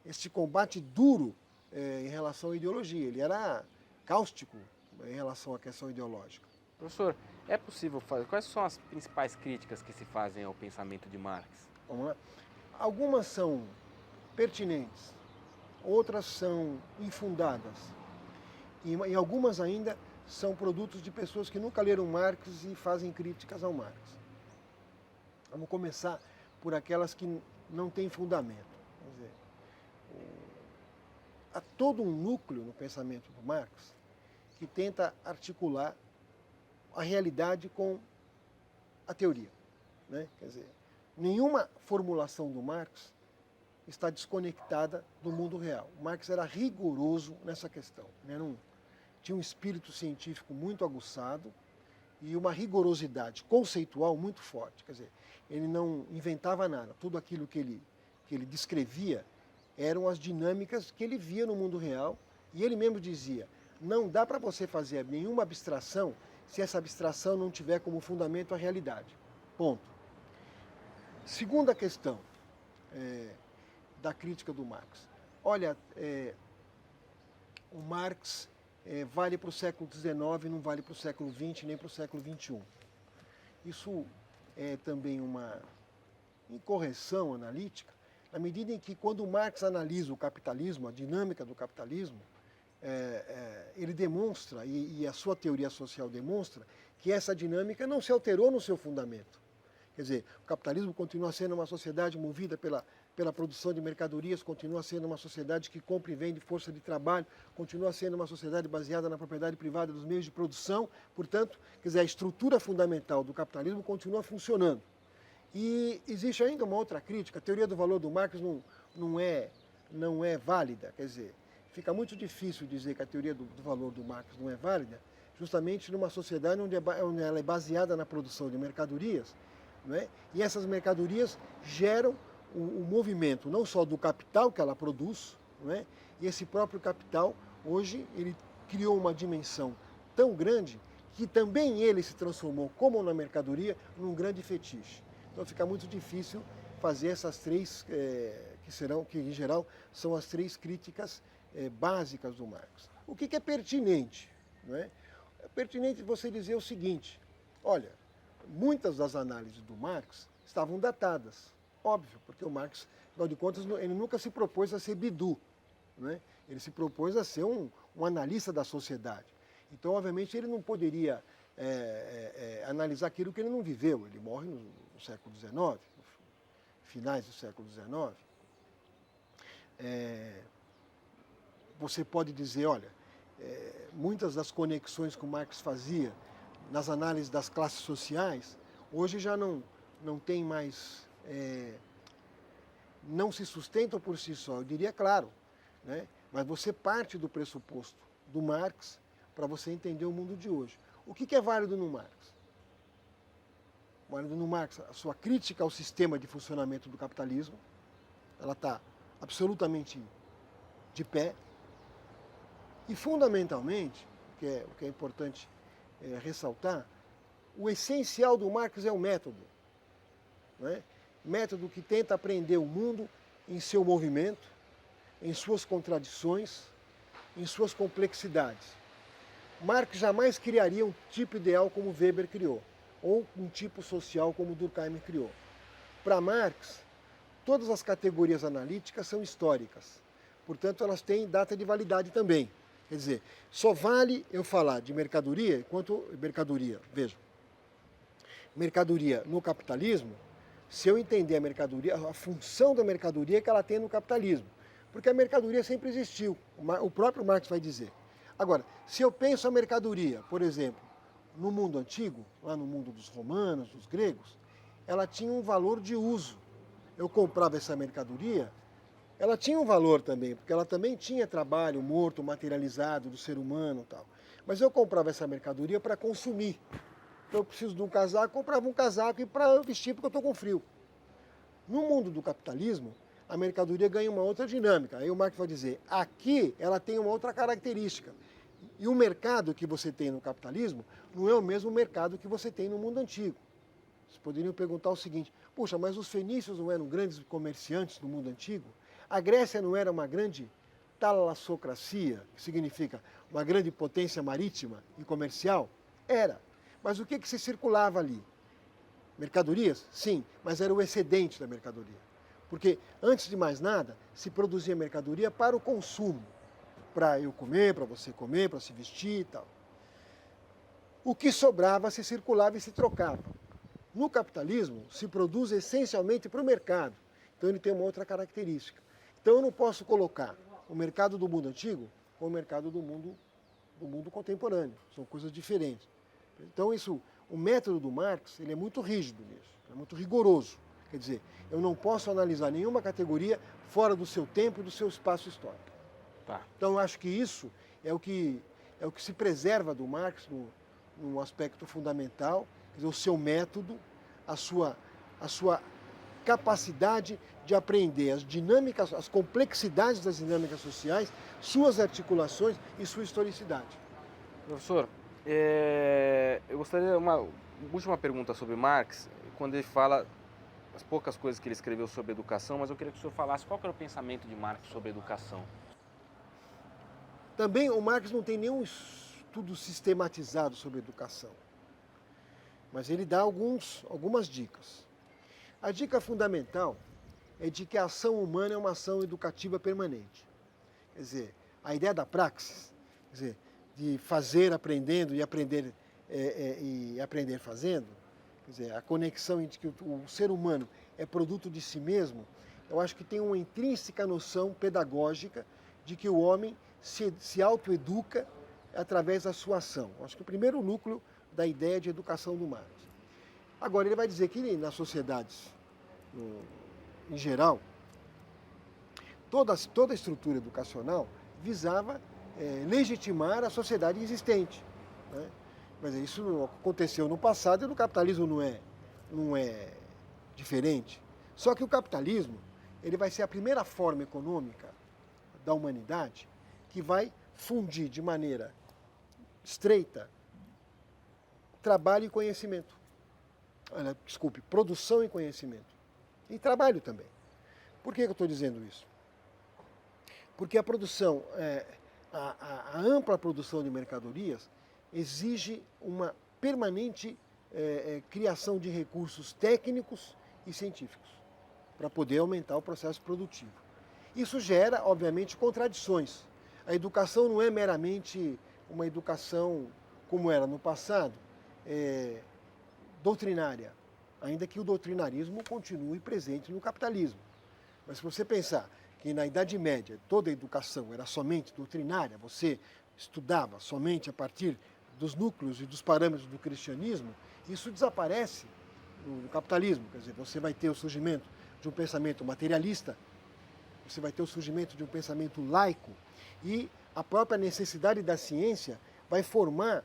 este combate duro em relação à ideologia. Ele era cáustico em relação à questão ideológica. Professor, é possível fazer... Quais são as principais críticas que se fazem ao pensamento de Marx? Vamos lá. Algumas são pertinentes, outras são infundadas. E algumas ainda são produtos de pessoas que nunca leram Marx e fazem críticas ao Marx. Vamos começar por aquelas que não têm fundamento. Quer dizer, há todo um núcleo no pensamento do Marx que tenta articular a realidade com a teoria. Né? Quer dizer, nenhuma formulação do Marx está desconectada do mundo real. O Marx era rigoroso nessa questão. Tinha um espírito científico muito aguçado e uma rigorosidade conceitual muito forte. Quer dizer, ele não inventava nada. Tudo aquilo que ele descrevia eram as dinâmicas que ele via no mundo real. E ele mesmo dizia, não dá para você fazer nenhuma abstração se essa abstração não tiver como fundamento a realidade. Ponto. Segunda questão da crítica do Marx. Olha, o Marx vale para o século XIX, não vale para o século XX, nem para o século XXI. Isso é também uma incorreção analítica, na medida em que quando Marx analisa o capitalismo, a dinâmica do capitalismo, ele demonstra, e a sua teoria social demonstra, que essa dinâmica não se alterou no seu fundamento. Quer dizer, o capitalismo continua sendo uma sociedade movida pela produção de mercadorias, continua sendo uma sociedade que compra e vende força de trabalho, continua sendo uma sociedade baseada na propriedade privada dos meios de produção, portanto, quer dizer, a estrutura fundamental do capitalismo continua funcionando. E existe ainda uma outra crítica, a teoria do valor do Marx não é válida, quer dizer, fica muito difícil dizer que a teoria do valor do Marx não é válida, justamente numa sociedade onde ela é baseada na produção de mercadorias, não é? E essas mercadorias geram o movimento não só do capital que ela produz, não é? E esse próprio capital, hoje, ele criou uma dimensão tão grande que também ele se transformou, como na mercadoria, num grande fetiche. Então fica muito difícil fazer essas três, que em geral são as três críticas básicas do Marx. O que é pertinente? Não é? É pertinente você dizer o seguinte, olha, muitas das análises do Marx estavam datadas, óbvio, porque o Marx, afinal de contas, ele nunca se propôs a ser bidu, né? Ele se propôs a ser um analista da sociedade. Então, obviamente, ele não poderia analisar aquilo que ele não viveu. Ele morre no século XIX, finais do século XIX. Você pode dizer, olha, muitas das conexões que o Marx fazia nas análises das classes sociais, hoje já não tem mais, não se sustentam por si só, eu diria claro, né? Mas você parte do pressuposto do Marx para você entender o mundo de hoje. O que é válido no Marx? Válido no Marx, a sua crítica ao sistema de funcionamento do capitalismo, ela está absolutamente de pé, e fundamentalmente, o que é importante ressaltar, o essencial do Marx é o método. Né? Método que tenta aprender o mundo em seu movimento, em suas contradições, em suas complexidades. Marx jamais criaria um tipo ideal como Weber criou, ou um tipo social como Durkheim criou. Para Marx, todas as categorias analíticas são históricas, portanto elas têm data de validade também. Quer dizer, só vale eu falar de mercadoria enquanto mercadoria, veja, mercadoria no capitalismo, se eu entender a mercadoria, a função da mercadoria que ela tem no capitalismo. Porque a mercadoria sempre existiu, o próprio Marx vai dizer. Agora, se eu penso a mercadoria, por exemplo, no mundo antigo, lá no mundo dos romanos, dos gregos, ela tinha um valor de uso. Eu comprava essa mercadoria, ela tinha um valor também, porque ela também tinha trabalho morto, materializado do ser humano e tal. Mas eu comprava essa mercadoria para consumir. Então eu preciso de um casaco, comprava um casaco e para vestir porque eu estou com frio. No mundo do capitalismo, a mercadoria ganha uma outra dinâmica. Aí o Marx vai dizer, aqui ela tem uma outra característica. E o mercado que você tem no capitalismo não é o mesmo mercado que você tem no mundo antigo. Vocês poderiam perguntar o seguinte, puxa, mas os fenícios não eram grandes comerciantes no mundo antigo? A Grécia não era uma grande talassocracia, que significa uma grande potência marítima e comercial? Era. Mas o que se circulava ali? Mercadorias? Sim, mas era o excedente da mercadoria. Porque, antes de mais nada, se produzia mercadoria para o consumo. Para eu comer, para você comer, para se vestir e tal. O que sobrava se circulava e se trocava. No capitalismo, se produz essencialmente para o mercado. Então ele tem uma outra característica. Então eu não posso colocar o mercado do mundo antigo com o mercado do mundo contemporâneo. São coisas diferentes. Então o método do Marx, ele é muito rígido nisso, é muito rigoroso. Quer dizer, eu não posso analisar nenhuma categoria fora do seu tempo e do seu espaço histórico. Tá. Então eu acho que isso é o que se preserva do Marx num aspecto fundamental, quer dizer, o seu método, a sua capacidade de aprender as dinâmicas, as complexidades das dinâmicas sociais, suas articulações e sua historicidade. Professor, eu gostaria de uma última pergunta sobre Marx, quando ele fala as poucas coisas que ele escreveu sobre educação, mas eu queria que o senhor falasse qual que era o pensamento de Marx sobre educação. Também o Marx não tem nenhum estudo sistematizado sobre educação, mas ele dá algumas dicas. A dica fundamental é de que a ação humana é uma ação educativa permanente. Quer dizer, a ideia da praxis, quer dizer, de fazer aprendendo e aprender fazendo, quer dizer, a conexão entre que o ser humano é produto de si mesmo eu acho que tem uma intrínseca noção pedagógica de que o homem se autoeduca através da sua ação. Eu acho que o primeiro núcleo da ideia de educação do Marx. Agora, ele vai dizer que nas sociedades, em geral, toda a estrutura educacional visava legitimar a sociedade existente, né? Mas isso aconteceu no passado e no capitalismo não é diferente. Só que o capitalismo ele vai ser a primeira forma econômica da humanidade que vai fundir de maneira estreita trabalho e conhecimento. Desculpe, produção e conhecimento. E trabalho também. Por que eu estou dizendo isso? Porque a produção, a ampla produção de mercadorias exige uma permanente criação de recursos técnicos e científicos para poder aumentar o processo produtivo. Isso gera, obviamente, contradições. A educação não é meramente uma educação como era no passado, doutrinária, ainda que o doutrinarismo continue presente no capitalismo. Mas se você pensar que na Idade Média toda a educação era somente doutrinária, você estudava somente a partir dos núcleos e dos parâmetros do cristianismo, isso desaparece no capitalismo. Quer dizer, você vai ter o surgimento de um pensamento materialista, você vai ter o surgimento de um pensamento laico e a própria necessidade da ciência vai formar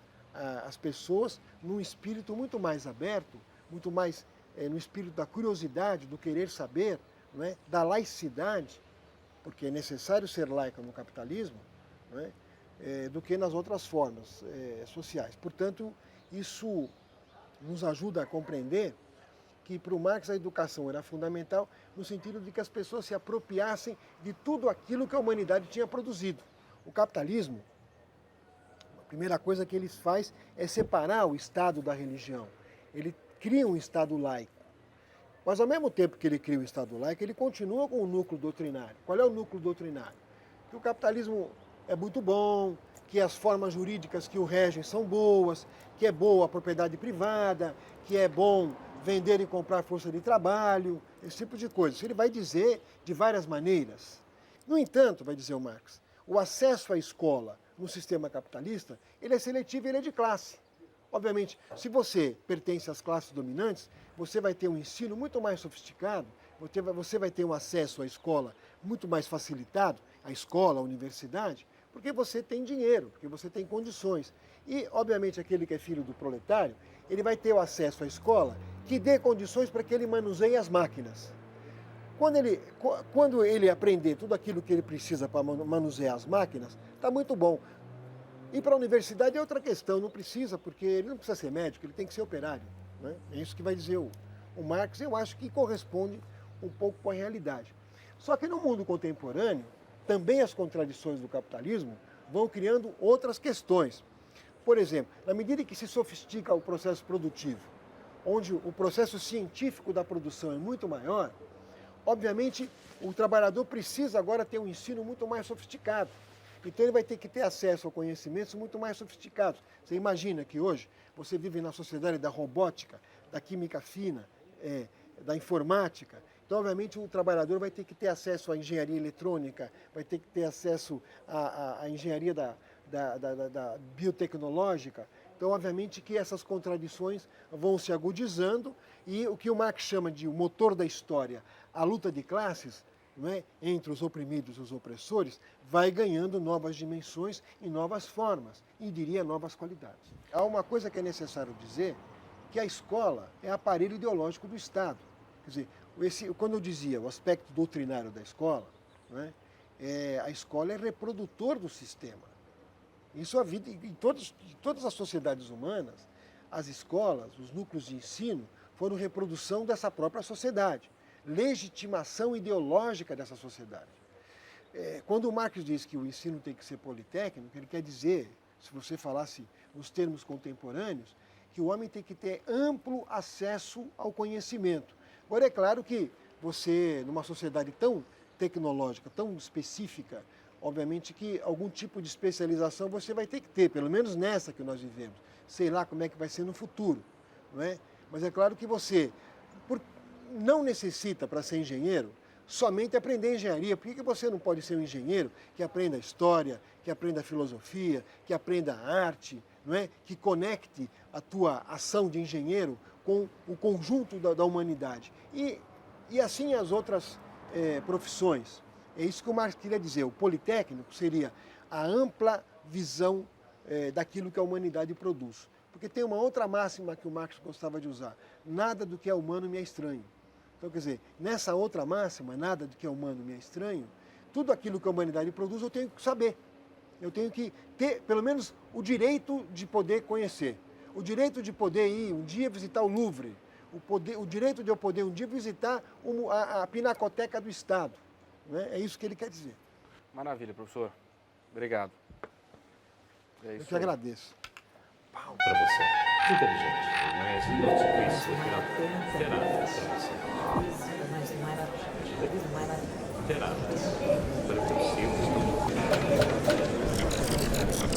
as pessoas num espírito muito mais aberto, muito mais no espírito da curiosidade, do querer saber, não é? Da laicidade, porque é necessário ser laica no capitalismo, não é? Do que nas outras formas sociais. Portanto, isso nos ajuda a compreender que para o Marx a educação era fundamental no sentido de que as pessoas se apropriassem de tudo aquilo que a humanidade tinha produzido. O capitalismo, a primeira coisa que ele faz é separar o Estado da religião. Ele cria um Estado laico. Mas ao mesmo tempo que ele cria o Estado laico, ele continua com o núcleo doutrinário. Qual é o núcleo doutrinário? Que o capitalismo é muito bom, que as formas jurídicas que o regem são boas, que é boa a propriedade privada, que é bom vender e comprar força de trabalho, esse tipo de coisa. Isso ele vai dizer de várias maneiras. No entanto, vai dizer o Marx, o acesso à escola no sistema capitalista, ele é seletivo e ele é de classe. Obviamente, se você pertence às classes dominantes, você vai ter um ensino muito mais sofisticado, você vai ter um acesso à escola muito mais facilitado, à escola, à universidade, porque você tem dinheiro, porque você tem condições. E, obviamente, aquele que é filho do proletário, ele vai ter o acesso à escola que dê condições para que ele manuseie as máquinas. Quando ele aprender tudo aquilo que ele precisa para manusear as máquinas, está muito bom. E para a universidade é outra questão, não precisa, porque ele não precisa ser médico, ele tem que ser operário, né? É isso que vai dizer o Marx, eu acho que corresponde um pouco com a realidade. Só que no mundo contemporâneo, também as contradições do capitalismo vão criando outras questões. Por exemplo, na medida que se sofistica o processo produtivo, onde o processo científico da produção é muito maior, obviamente o trabalhador precisa agora ter um ensino muito mais sofisticado. Então ele vai ter que ter acesso a conhecimentos muito mais sofisticados. Você imagina que hoje você vive na sociedade da robótica, da química fina, da informática. Então, obviamente, o trabalhador vai ter que ter acesso à engenharia eletrônica, vai ter que ter acesso à engenharia da biotecnológica. Então, obviamente, que essas contradições vão se agudizando e o que o Marx chama de o motor da história, a luta de classes, não é, entre os oprimidos e os opressores, vai ganhando novas dimensões e novas formas, e diria novas qualidades. Há uma coisa que é necessário dizer, que a escola é aparelho ideológico do Estado. Quer dizer, quando eu dizia o aspecto doutrinário da escola, não é, a escola é reprodutor do sistema. Isso a vida, em todas as sociedades humanas, as escolas, os núcleos de ensino, foram reprodução dessa própria sociedade, legitimação ideológica dessa sociedade. Quando o Marx diz que o ensino tem que ser politécnico, ele quer dizer, se você falasse nos termos contemporâneos, que o homem tem que ter amplo acesso ao conhecimento. Agora, é claro que você, numa sociedade tão tecnológica, tão específica, obviamente que algum tipo de especialização você vai ter que ter, pelo menos nessa que nós vivemos. Sei lá como é que vai ser no futuro, não é? Mas é claro que você não necessita, para ser engenheiro, somente aprender engenharia. Por que você não pode ser um engenheiro que aprenda a história, que aprenda a filosofia, que aprenda a arte, não é? Que conecte a tua ação de engenheiro com o conjunto da humanidade. E assim as outras profissões. É isso que o Marx queria dizer. O politécnico seria a ampla visão daquilo que a humanidade produz. Porque tem uma outra máxima que o Marx gostava de usar. Nada do que é humano me é estranho. Então, quer dizer, nessa outra máxima, nada do que é humano me é estranho, tudo aquilo que a humanidade produz eu tenho que saber. Eu tenho que ter, pelo menos, o direito de poder conhecer. O direito de poder ir um dia visitar o Louvre. O direito de eu poder um dia visitar a Pinacoteca do Estado. Né? É isso que ele quer dizer. Maravilha, professor. Obrigado. É Eu isso que aí. agradeço. Para você. Inteligente, mas não te conheço aqui terá para você. Terá. Para que eu